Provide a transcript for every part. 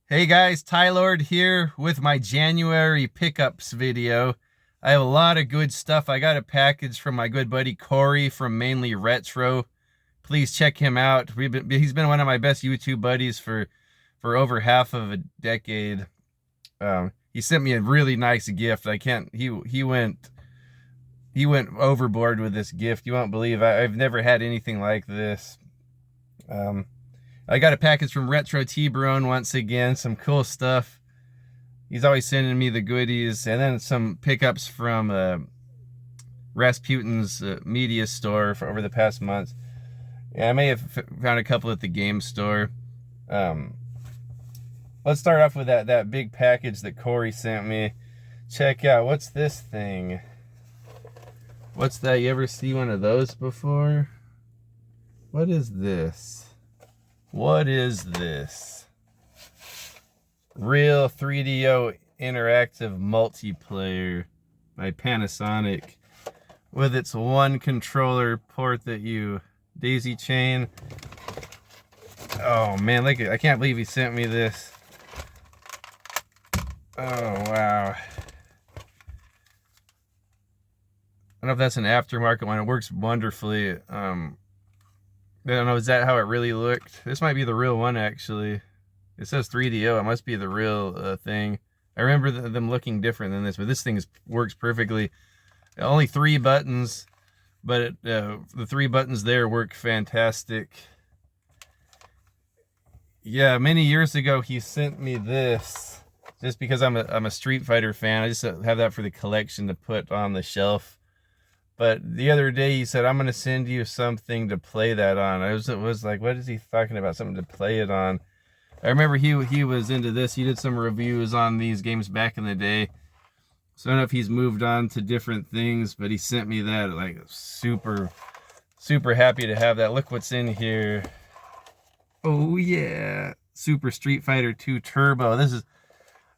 Hey guys, Tylord here with my January pickups video. I have a lot of good stuff. I got a package from my good buddy Corey from Maine-ly Retro. Please check him out. He's been one of my best YouTube buddies for over half of a decade. He sent me a really nice gift. He went overboard with this gift. You won't believe I've never had anything like this. I got a package from Retro T-Brone once again, some cool stuff. He's always sending me the goodies, and then some pickups from Rasputin's media store for over the past months. Yeah, I may have found a couple at the game store. Let's start off with that big package that Corey sent me. Check out, what's this thing? What's that? You ever see one of those before? What is this? What is this? Real 3DO interactive multiplayer by Panasonic with its one controller port that you daisy chain. Oh man, look, I can't believe he sent me this. Oh wow. I don't know if that's an aftermarket one. It works wonderfully. I don't know, is that how it really looked? This might be the real one, actually. It says 3DO. It must be the real thing. I remember them looking different than this, but this thing works perfectly. Only 3 buttons, but the 3 buttons there work fantastic. Yeah, many years ago, he sent me this just because I'm a Street Fighter fan. I just have that for the collection to put on the shelf. But the other day he said, I'm going to send you something to play that on. I was like, what is he talking about? Something to play it on. I remember he was into this. He did some reviews on these games back in the day. So I don't know if he's moved on to different things, but he sent me that. Like, super, super happy to have that. Look what's in here. Oh yeah. Super Street Fighter 2 Turbo.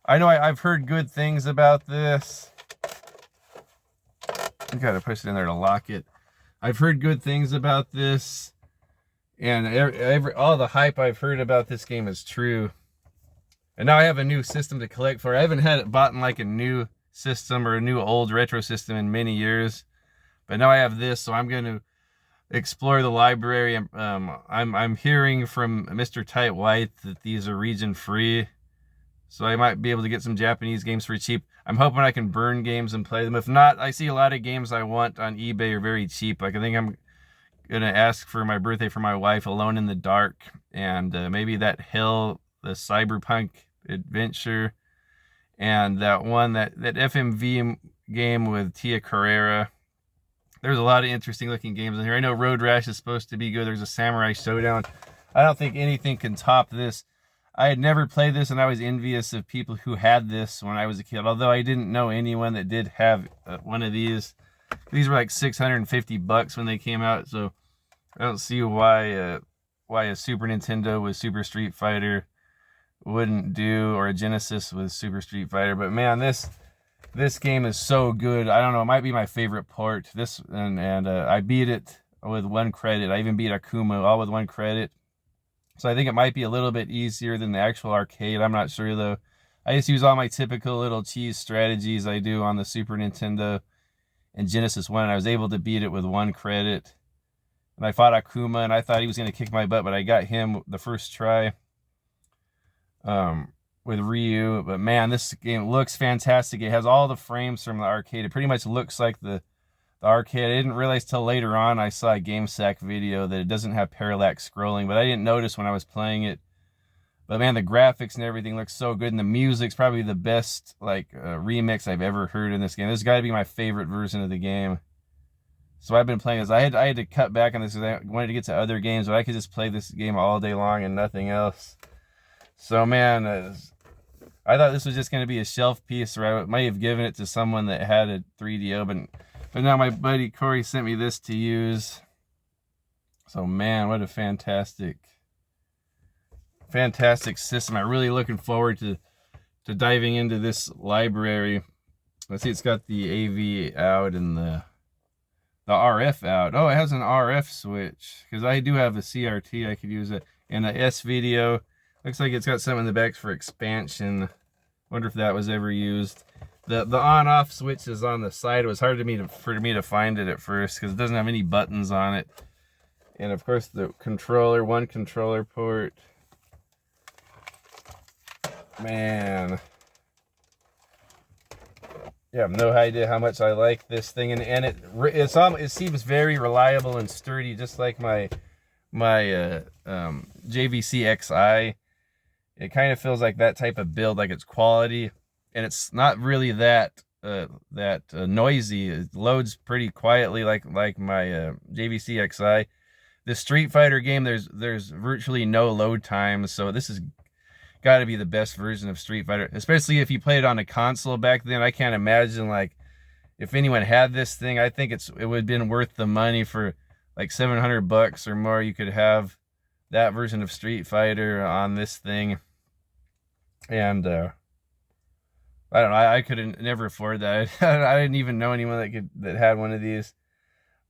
I know I've heard good things about this. I gotta push it in there to lock it. I've heard good things about this, and all the hype I've heard about this game is true. And now I have a new system to collect for. I haven't had it bought in like a new system or a new old retro system in many years, but now I have this, so I'm going to explore the library. I'm hearing from Mr. Tight White that these are region free, so I might be able to get some Japanese games for cheap. I'm hoping I can burn games and play them. If not, I see a lot of games I want on eBay are very cheap. Like, I think I'm going to ask for my birthday for my wife, Alone in the Dark, and maybe that Hell, the Cyberpunk Adventure, and that one, that FMV game with Tia Carrera. There's a lot of interesting looking games in here. I know Road Rash is supposed to be good. There's a Samurai Showdown. I don't think anything can top this. I had never played this, and I was envious of people who had this when I was a kid, although I didn't know anyone that did have one of these. These were like $650 when they came out, so I don't see why a Super Nintendo with Super Street Fighter wouldn't do, or a Genesis with Super Street Fighter. But man, this game is so good. I don't know, it might be my favorite port. I beat it with 1 credit. I even beat Akuma all with 1 credit. So I think it might be a little bit easier than the actual arcade. I'm not sure though. I just use all my typical little cheese strategies I do on the Super Nintendo and Genesis 1. I was able to beat it with 1 credit. And I fought Akuma, and I thought he was going to kick my butt, but I got him the first try with Ryu. But man, this game looks fantastic. It has all the frames from the arcade. It pretty much looks like the arcade. I didn't realize till later on, I saw a GameSack video, that it doesn't have parallax scrolling, but I didn't notice when I was playing it. But man, the graphics and everything looks so good, and the music's probably the best remix I've ever heard in this game. This has got to be my favorite version of the game. So I've been playing this. I had to cut back on this because I wanted to get to other games, but I could just play this game all day long and nothing else. So man, I thought this was just going to be a shelf piece, or I might have given it to someone that had a 3DO, but now my buddy Corey sent me this to use. So man, what a fantastic system. I'm really looking forward to diving into this library. Let's see, it's got the AV out and the RF out. Oh, it has an RF switch, because I do have a CRT. I could use it. And the S video. Looks like it's got something in the back for expansion. Wonder if that was ever used. The on-off switch is on the side. It was hard for me to find it at first because it doesn't have any buttons on it. And of course the controller, one controller port. Man. Yeah, I have no idea how much I like this thing, and it seems very reliable and sturdy, just like my JVC XI. It kind of feels like that type of build, like it's quality, and it's not really that noisy. It loads pretty quietly, like my JVC XI. The Street Fighter game, there's virtually no load times, so this is got to be the best version of Street Fighter, especially if you played it on a console back then. I can't imagine, like, if anyone had this thing. I think it would have been worth the money. For like $700 or more, you could have that version of Street Fighter on this thing. And I don't know, I could never afford that. I didn't even know anyone that had one of these.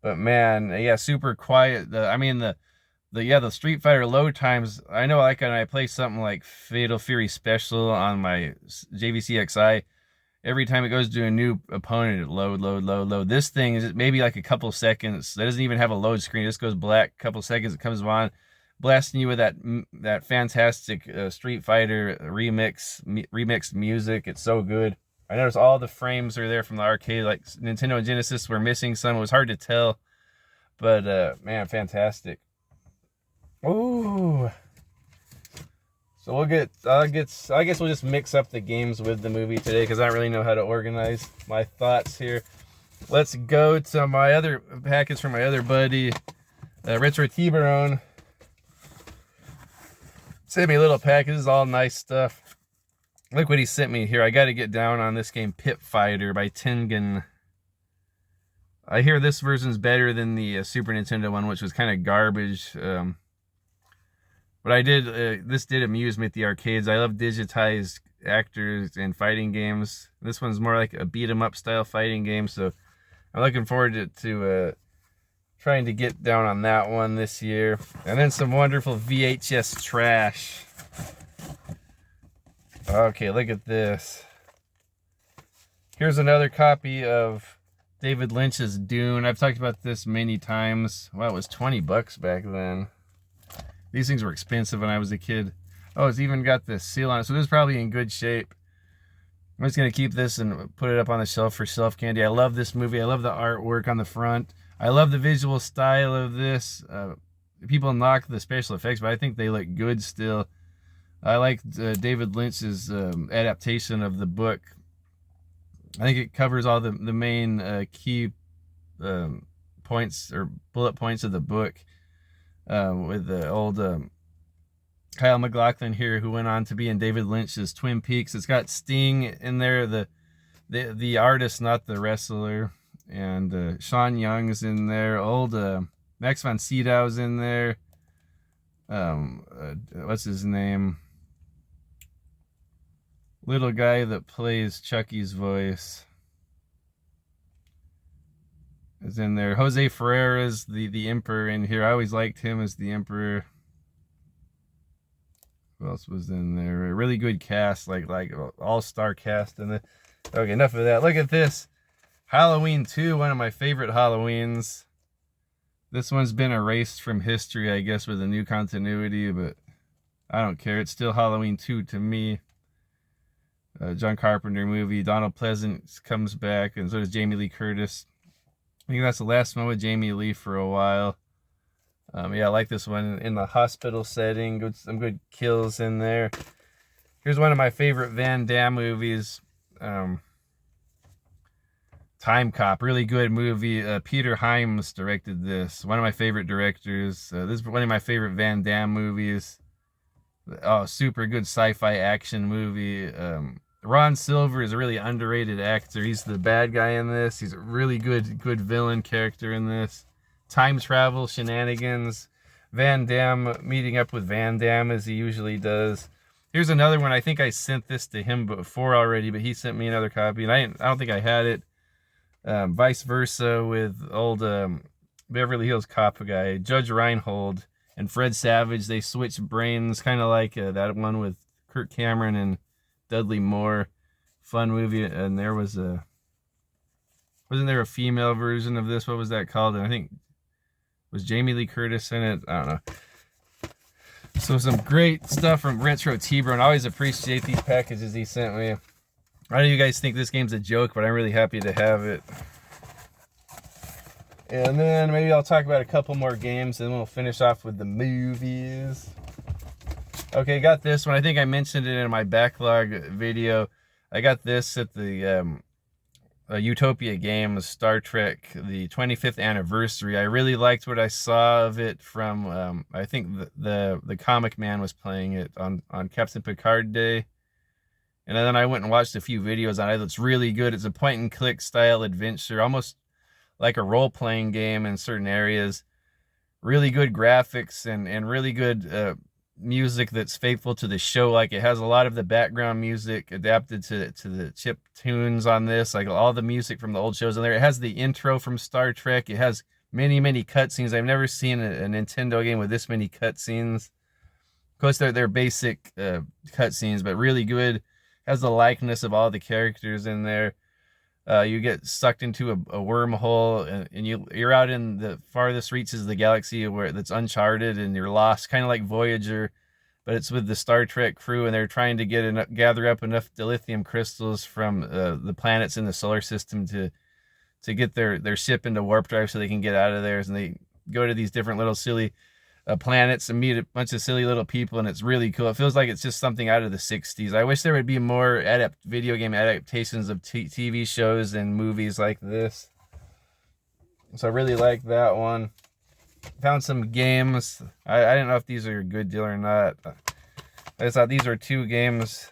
But man, yeah, super quiet. The Street Fighter load times, I know, like when I play something like Fatal Fury Special on my JVC XI, every time it goes to a new opponent, it load. This thing is maybe like a couple seconds. That doesn't even have a load screen. It just goes black, couple seconds, it comes on, blasting you with that fantastic Street Fighter remixed music. It's so good. I noticed all the frames are there from the arcade. Like Nintendo and Genesis were missing some. It was hard to tell, but man, fantastic. Ooh. So I guess we'll just mix up the games with the movie today because I don't really know how to organize my thoughts here. Let's go to my other package from my other buddy, Retro T-Barone. Sent me a little package. This is all nice stuff. Look what he sent me here. I got to get down on this game, Pit Fighter by Tengen. I hear this version's better than the Super Nintendo one, which was kind of garbage. But this did amuse me at the arcades. I love digitized actors in fighting games. This one's more like a beat-em-up style fighting game, so I'm looking forward to trying to get down on that one this year. And then some wonderful VHS trash. Okay, look at this. Here's another copy of David Lynch's Dune. I've talked about this many times. Wow, it was $20 back then. These things were expensive when I was a kid. Oh, it's even got the seal on it, so this is probably in good shape. I'm just going to keep this and put it up on the shelf for shelf candy. I love this movie. I love the artwork on the front. I love the visual style of this. People knock the special effects, but I think they look good still. I like David Lynch's adaptation of the book. I think it covers all the main key points or bullet points of the book. With the old Kyle MacLachlan here, who went on to be in David Lynch's Twin Peaks. It's got Sting in there, the artist, not the wrestler, and Sean Young's in there. Old Max von Sydow's in there. What's his name? Little guy that plays Chucky's voice is in there. Jose Ferreira's the Emperor in here. I always liked him as the Emperor. Who else was in there? A really good cast, like all-star cast in the. Okay, enough of that. Look at this. Halloween 2, one of my favorite Halloweens. This one's been erased from history, I guess, with a new continuity, but I don't care. It's still Halloween 2 to me. John Carpenter movie. Donald Pleasence comes back, and so does Jamie Lee Curtis. I think that's the last one with Jamie Lee for a while. Yeah, I like this one in the hospital setting. Some good kills in there. Here's one of my favorite Van Damme movies. Time Cop, really good movie. Peter Hyams directed this. One of my favorite directors. This is one of my favorite Van Damme movies. Oh, super good sci-fi action movie. Ron Silver is a really underrated actor. He's the bad guy in this. He's a really good villain character in this. Time travel shenanigans. Van Damme meeting up with Van Damme as he usually does. Here's another one. I think I sent this to him before already, but he sent me another copy, and I don't think I had it. Vice versa with old Beverly Hills Cop guy, Judge Reinhold. and Fred Savage. They switched brains, kind of like that one with Kirk Cameron and Dudley Moore. Fun movie. And there was wasn't there a female version of this? What was that called? And I think was Jamie Lee Curtis in it. I don't know. So some great stuff from Retro T-Bone. I always appreciate these packages he sent me. I know you guys think this game's a joke, but I'm really happy to have it. And then maybe I'll talk about a couple more games, and then we'll finish off with the movies. Okay, got this one. I think I mentioned it in my backlog video. I got this at the Utopia Games Star Trek, the 25th anniversary. I really liked what I saw of it from, I think the Comic Man was playing it on Captain Picard Day. And then I went and watched a few videos on it. It's really good. It's a point-and-click style adventure, almost like a role-playing game in certain areas. Really good graphics and really good music that's faithful to the show. Like, it has a lot of the background music adapted to the chip tunes on this, like all the music from the old shows in there. It has the intro from Star Trek. It has many cutscenes. I've never seen a Nintendo game with this many cutscenes. Of course, they're basic cutscenes, but really good. Has the likeness of all the characters in there. You get sucked into a wormhole, and you're out in the farthest reaches of the galaxy where that's uncharted, and you're lost, kind of like Voyager, but it's with the Star Trek crew, and they're trying to gather up enough dilithium crystals from the planets in the solar system to get their ship into warp drive so they can get out of there. And they go to these different little silly planets and meet a bunch of silly little people, and it's really cool. It feels like it's just something out of the 60s. I wish there would be more video game adaptations of TV shows and movies like this. So I really like that one. Found some games. I didn't know if these are a good deal or not. I just thought these were two games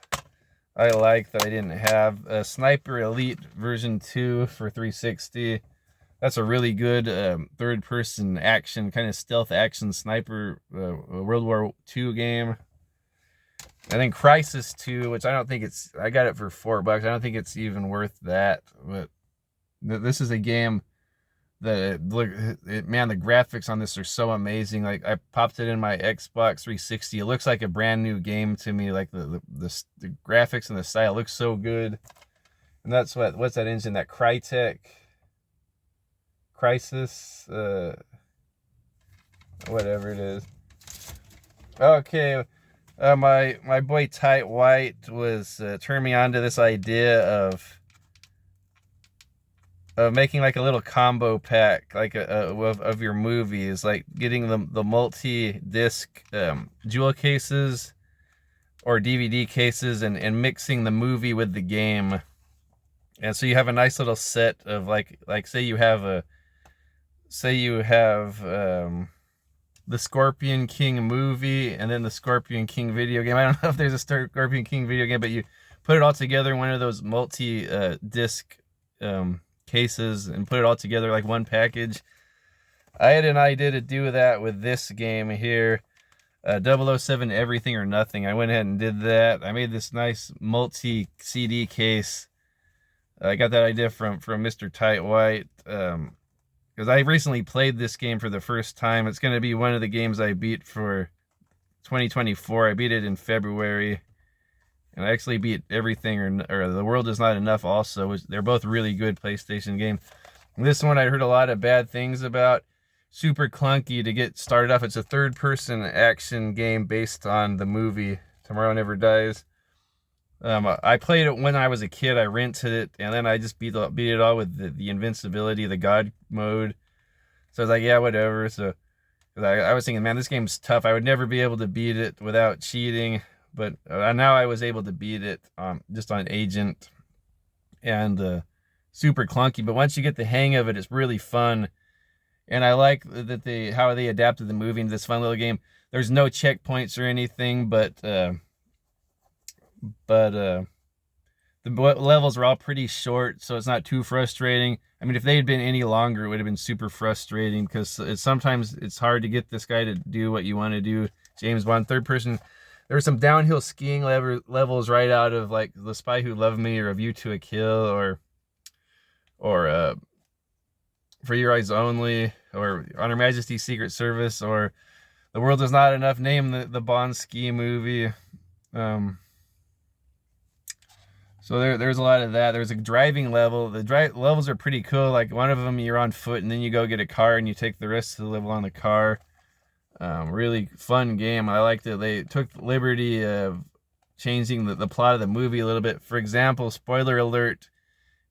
I like that I didn't have. Sniper Elite version 2 for 360. That's a really good third-person action, kind of stealth action sniper World War II game. And then Crisis 2, which I don't think I got it for $4. I don't think it's even worth that. But this is a game that, man, the graphics on this are so amazing. Like, I popped it in my Xbox 360. It looks like a brand new game to me. Like, the graphics and the style looks so good. And that's what's that engine? That Crytek Crisis, whatever it is. Okay, my boy Tight White was turning me on to this idea of making like a little combo pack, like of your movies, like getting the multi-disc jewel cases or DVD cases and mixing the movie with the game. And so you have a nice little set of like say you have the Scorpion King movie and then the Scorpion King video game. I don't know if there's a Scorpion King video game, but you put it all together in one of those multi-disc cases and put it all together like one package. I had an idea to do that with this game here, 007 Everything or Nothing. I went ahead and did that. I made this nice multi-CD case. I got that idea from Mr. Tight White. Because I recently played this game for the first time. It's going to be one of the games I beat for 2024. I beat it in February. And I actually beat Everything or The World Is Not Enough also. They're both really good PlayStation games. This one I heard a lot of bad things about. Super clunky to get started off. It's a third-person action game based on the movie Tomorrow Never Dies. I played it when I was a kid. I rented it, and then I just beat it all with the invincibility, the God mode. So I was like, yeah, whatever. So I was thinking, man, this game's tough. I would never be able to beat it without cheating. But now I was able to beat it just on Agent, and super clunky. But once you get the hang of it, it's really fun. And I like that how they adapted the movie into this fun little game. There's no checkpoints or anything, but the levels are all pretty short, so it's not too frustrating. I mean, if they had been any longer, it would have been super frustrating because sometimes it's hard to get this guy to do what you want to do. James Bond, third person. There were some downhill skiing levels right out of like The Spy Who Loved Me or A View to a Kill or For Your Eyes Only or On Her Majesty's Secret Service or The World Is Not Enough, name the Bond ski movie. So there's a lot of that. There's a driving level. The levels are pretty cool. Like one of them, you're on foot, and then you go get a car, and you take the rest of the level on the car. Really fun game. I liked it. They took the liberty of changing the plot of the movie a little bit. For example, spoiler alert,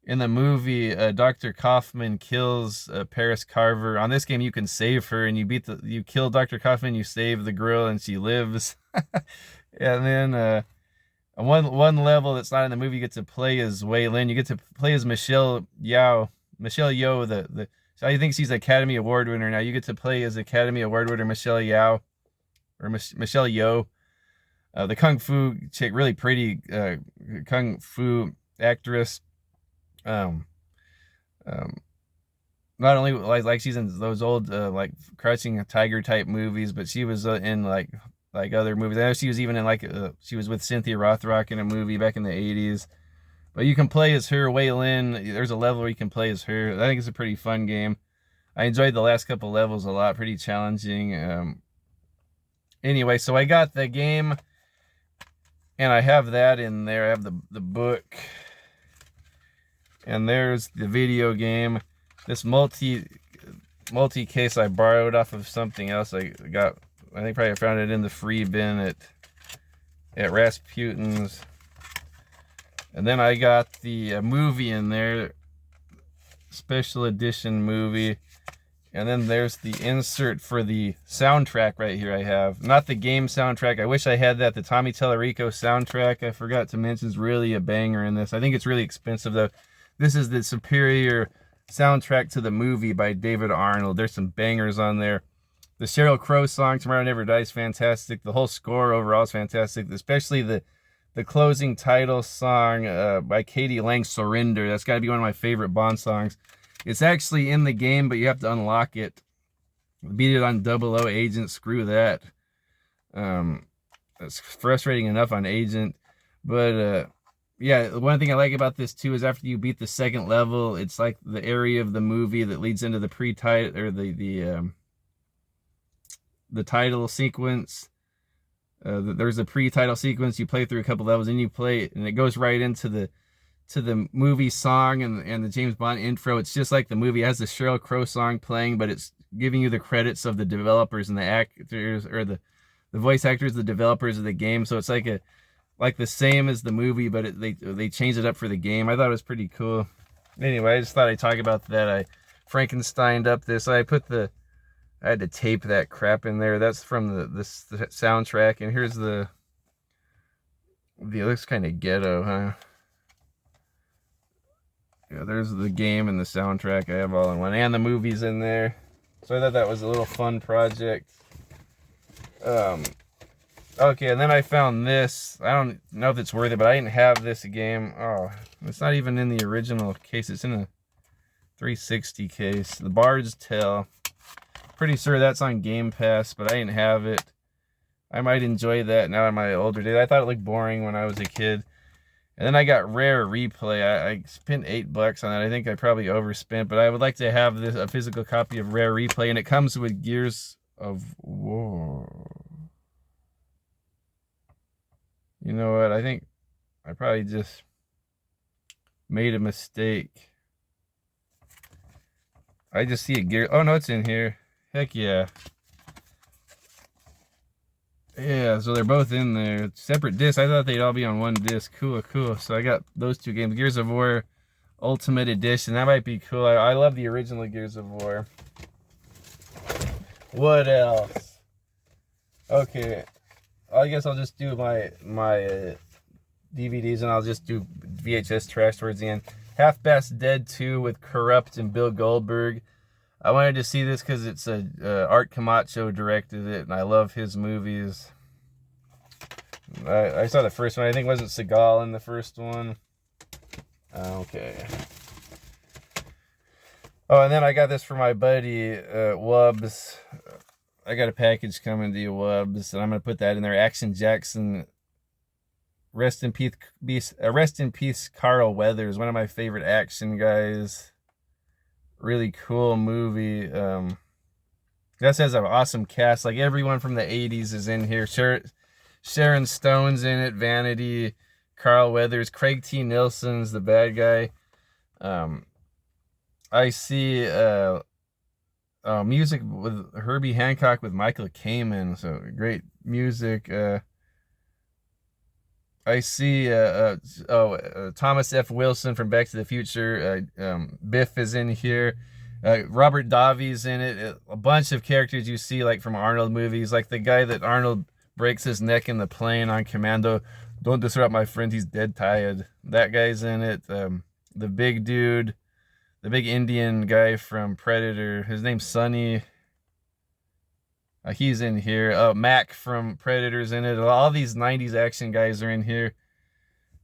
in the movie, Dr. Kaufman kills Paris Carver. On this game, you can save her, and you kill Dr. Kaufman, you save the girl, and she lives. And then one level that's not in the movie you get to play as Wei Lin. You get to play as Michelle Yeoh. Michelle Yeoh, I think she's Academy Award winner now. You get to play as Academy Award winner Michelle Yeoh, or Michelle Yeoh, the kung fu chick, really pretty kung fu actress. Not only like she's in those old like Crouching Tiger type movies, but she was in like other movies. I know she was even in she was with Cynthia Rothrock in a movie back in the 80s. But you can play as her, Wei Lin. There's a level where you can play as her. I think it's a pretty fun game. I enjoyed the last couple levels a lot. Pretty challenging. Anyway, so I got the game, and I have that in there. I have the book, and there's the video game. This multi case I borrowed off of something else. I think probably I found it in the free bin at Rasputin's. And then I got the movie in there, special edition movie. And then there's the insert for the soundtrack right here I have. Not the game soundtrack. I wish I had that. The Tommy Tallarico soundtrack, I forgot to mention, is really a banger in this. I think it's really expensive though. This is the superior soundtrack to the movie by David Arnold. There's some bangers on there. The Sheryl Crow song, Tomorrow Never Dies, fantastic. The whole score overall is fantastic, especially the closing title song by Katie Lang, Surrender. That's got to be one of my favorite Bond songs. It's actually in the game, but you have to unlock it. Beat it on 00 Agent, screw that. It's frustrating enough on Agent. But yeah, one thing I like about this too is after you beat the second level, it's like the area of the movie that leads into the pre-title, or the title sequence. There's a pre-title sequence. You play through a couple levels, and you play it, and it goes right into the movie song and the James Bond intro. It's just like the movie. It has the Sheryl Crow song playing, but it's giving you the credits of the developers and the actors, or the voice actors, the developers of the game. So it's like the same as the movie, but they changed it up for the game. I thought it was pretty cool. Anyway, I just thought I'd talk about that. I Frankensteined up this. I had to tape that crap in there. That's from the soundtrack. And here's it looks kind of ghetto, huh? Yeah, there's the game and the soundtrack. I have all in one, and the movie's in there. So I thought that was a little fun project. Okay, and then I found this. I don't know if it's worth it, but I didn't have this game. Oh, it's not even in the original case. It's in a 360 case. The Bard's Tale. Pretty sure that's on Game Pass, but I didn't have it. I might enjoy that now in my older days. I thought it looked boring when I was a kid. And then I got Rare Replay. I spent $8 on that. I think I probably overspent, but I would like to have a physical copy of Rare Replay, and it comes with Gears of War. You know what? I think I probably just made a mistake. I just see a gear. Oh no, it's in here. Heck yeah. Yeah, so they're both in there. Separate discs. I thought they'd all be on one disc. Cool, cool. So I got those two games. Gears of War Ultimate Edition. That might be cool. I love the original Gears of War. What else? Okay. I guess I'll just do my DVDs, and I'll just do VHS trash towards the end. Half-Past Dead 2 with Corrupt and Bill Goldberg. I wanted to see this because it's Art Camacho directed it, and I love his movies. I saw the first one. I think it wasn't Seagal in the first one. Okay. Oh, and then I got this for my buddy Wubbs. I got a package coming to you, Wubbs, and I'm gonna put that in there. Action Jackson. Rest in peace, Carl Weathers, one of my favorite action guys. Really cool movie. This has an awesome cast. Like everyone from the 80s is in here. Sharon Stone's in it. Vanity, Carl Weathers, Craig T. Nelson's the bad guy. I see music with Herbie Hancock with Michael Kamen. So great music. I see Thomas F. Wilson from Back to the Future. Biff is in here. Robert Davi's in it. A bunch of characters you see like from Arnold movies, like the guy that Arnold breaks his neck in the plane on Commando. Don't disrupt my friend, he's dead tired. That guy's in it. The big dude, the big Indian guy from Predator, his name's Sonny. He's in here. Mac from Predator's in it. All these 90s action guys are in here.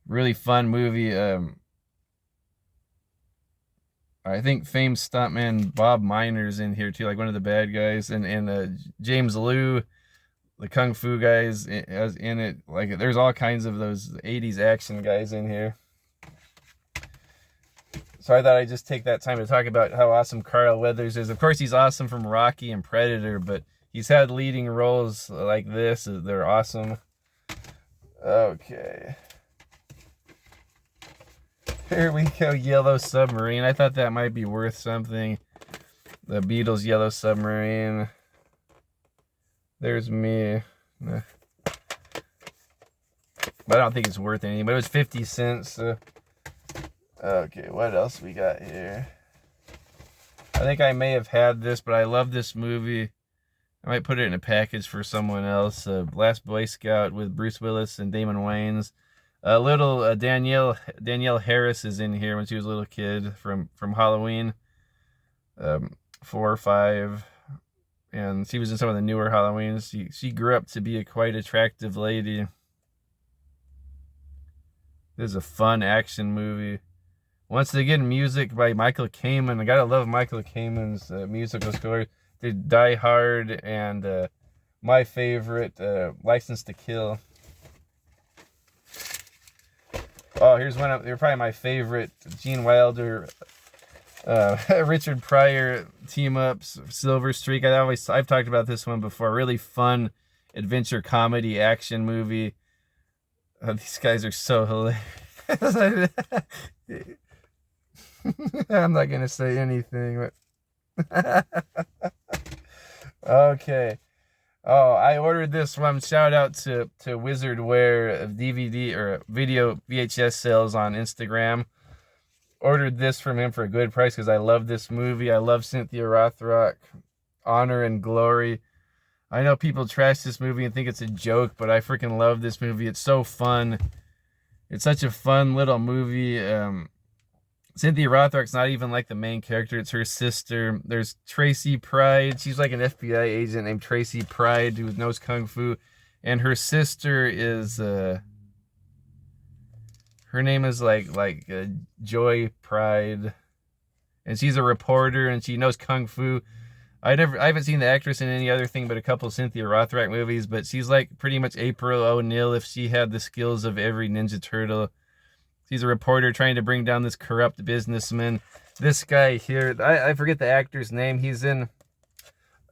Really fun movie. I think famed stuntman Bob Miner's in here too, like one of the bad guys, and James Liu, the kung fu guys in it. Like there's all kinds of those 80s action guys in here. So I thought I'd just take that time to talk about how awesome Carl Weathers is. Of course, he's awesome from Rocky and Predator, but he's had leading roles like this. They're awesome. Okay. Here we go, Yellow Submarine. I thought that might be worth something. The Beatles' Yellow Submarine. There's me. But I don't think it's worth anything. But it was 50 cents. Okay, what else we got here? I think I may have had this, but I love this movie. I might put it in a package for someone else. Last Boy Scout with Bruce Willis and Damon Wayans. Little Danielle Harris is in here when she was a little kid from Halloween 4 or 5, and she was in some of the newer Halloweens. She grew up to be a quite attractive lady. This is a fun action movie. Once again, music by Michael Kamen. I gotta love Michael Kamen's musical score. Did Die Hard and my favorite, License to Kill. Oh, here's one of, they're probably my favorite, Gene Wilder, Richard Pryor team-ups, Silver Streak. I've talked about this one before. Really fun adventure comedy action movie. These guys are so hilarious. I'm not gonna say anything, but okay. Oh, I ordered this one. Shout out to Wizard Wear of DVD or video VHS sales on Instagram. Ordered this from him for a good price because I love this movie. I love Cynthia Rothrock, Honor and Glory. I know people trash this movie and think it's a joke, but I freaking love this movie. It's so fun. It's such a fun little movie. Cynthia Rothrock's not even like the main character. It's her sister. There's Tracy Pride. She's like an FBI agent named Tracy Pride who knows Kung Fu. And her sister is, her name is like Joy Pride. And she's a reporter and she knows Kung Fu. I haven't seen the actress in any other thing but a couple Cynthia Rothrock movies, but she's like pretty much April O'Neil if she had the skills of every Ninja Turtle. She's a reporter trying to bring down this corrupt businessman. This guy here, I forget the actor's name. He's in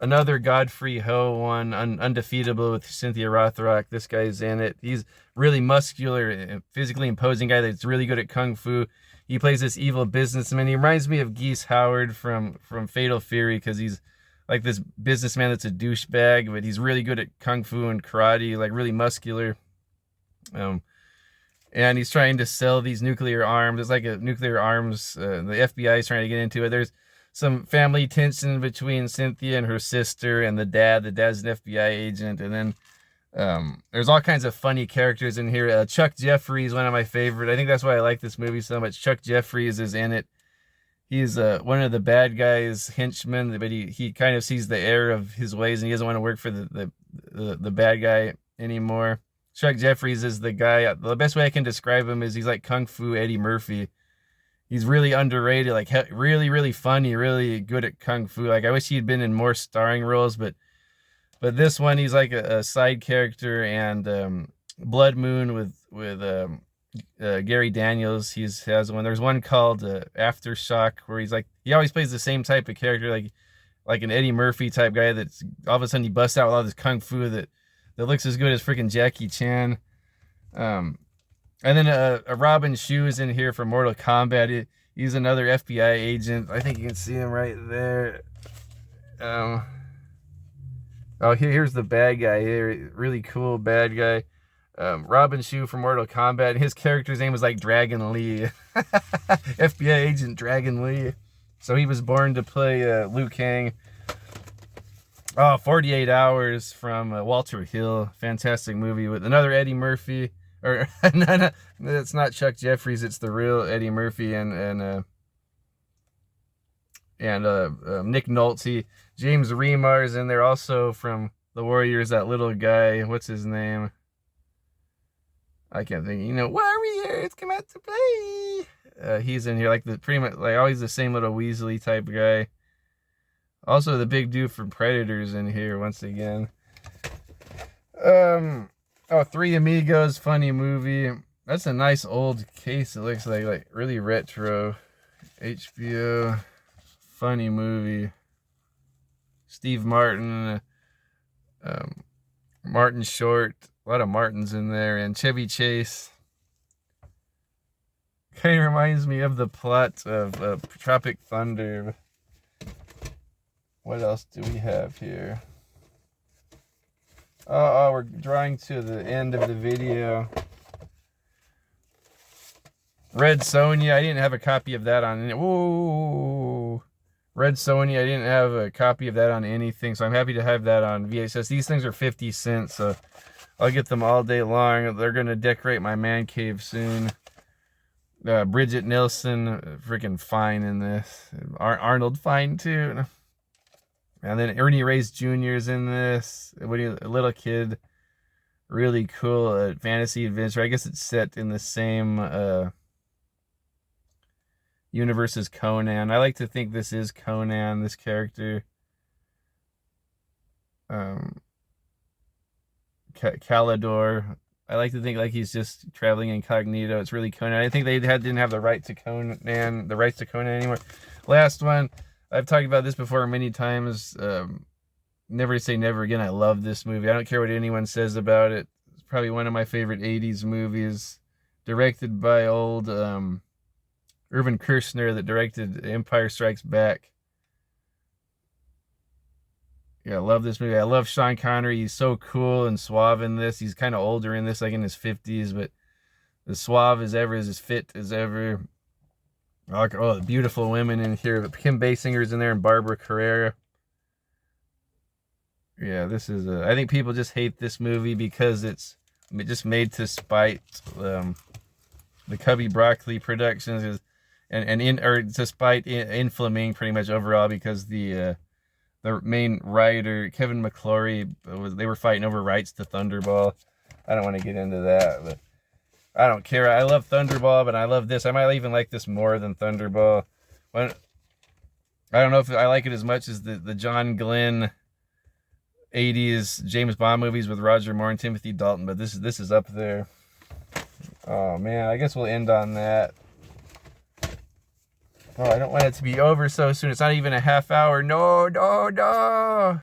another Godfrey Ho one, Undefeatable with Cynthia Rothrock. This guy's in it. He's really muscular, physically imposing guy that's really good at Kung Fu. He plays this evil businessman. He reminds me of Geese Howard from Fatal Fury because he's like this businessman that's a douchebag, but he's really good at Kung Fu and karate, like really muscular. And he's trying to sell these nuclear arms. It's like a nuclear arms. The FBI is trying to get into it. There's some family tension between Cynthia and her sister and the dad. The dad's an FBI agent. And then there's all kinds of funny characters in here. Chuck Jeffries, one of my favorite. I think that's why I like this movie so much. Chuck Jeffries is in it. He's one of the bad guys, henchmen, but he kind of sees the error of his ways and he doesn't want to work for the bad guy anymore. Chuck Jeffries is the guy. The best way I can describe him is he's like Kung Fu Eddie Murphy. He's really underrated, like really, really funny, really good at Kung Fu. Like I wish he'd been in more starring roles, but this one he's like a side character. And Blood Moon with Gary Daniels. He has one. There's one called Aftershock where he's like he always plays the same type of character. Like like an Eddie Murphy type guy that's all of a sudden he busts out with all this kung fu that looks as good as freaking Jackie Chan. And then a Robin Shou is in here from Mortal Kombat. He's another FBI agent. I think you can see him right there. Oh, here's the bad guy here. Really cool bad guy. Robin Shou from Mortal Kombat. His character's name was like Dragon Lee. FBI agent Dragon Lee. So he was born to play Liu Kang. Oh, 48 Hours from Walter Hill. Fantastic movie with another Eddie Murphy. Or no, it's not Chuck Jeffries. It's the real Eddie Murphy and Nick Nolte. James Remar's in there also from The Warriors. That little guy. What's his name? I can't think. Warriors come out to play. He's in here like pretty much like always the same little Weasley type guy. Also the big dude from Predators in here once again. Three Amigos, funny movie. That's a nice old case. It looks like really retro. HBO, funny movie. Steve Martin, Martin Short. A lot of Martins in there, and Chevy Chase. Kind of reminds me of the plot of Tropic Thunder. What else do we have here? Oh, we're drawing to the end of the video. Red Sonia. I didn't have a copy of that on. Whoa. Red Sonia. I didn't have a copy of that on anything, so I'm happy to have that on VHS. These things are 50 cents, so I'll get them all day long. They're going to decorate my man cave soon. Bridget Nielsen, freaking fine in this. Arnold fine too. And then Ernie Reyes Jr. is in this. A little kid. Really cool fantasy adventure. I guess it's set in the same universe as Conan. I like to think this is Conan, this character. Calidor. I like to think like he's just traveling incognito. It's really Conan. I think they didn't have the rights to Conan anymore. Last one. I've talked about this before many times. Never Say Never Again. I love this movie. I don't care what anyone says about it. It's probably one of my favorite 80s movies. Directed by old Irvin Kershner that directed Empire Strikes Back. Yeah, I love this movie. I love Sean Connery. He's so cool and suave in this. He's kind of older in this, like in his 50s, but as suave as ever, as fit as ever. Oh, the beautiful women in here. Kim Basinger's in there and Barbara Carrera. Yeah, this is I think people just hate this movie because it's just made to spite the Cubby Broccoli Productions to spite Inflaming pretty much overall because the main writer, Kevin McClory, they were fighting over rights to Thunderball. I don't want to get into that, but I don't care. I love Thunderball, but I love this. I might even like this more than Thunderball. But I don't know if I like it as much as the John Glenn 80s James Bond movies with Roger Moore and Timothy Dalton, but this is up there. Oh, man. I guess we'll end on that. Oh, I don't want it to be over so soon. It's not even a half hour. No.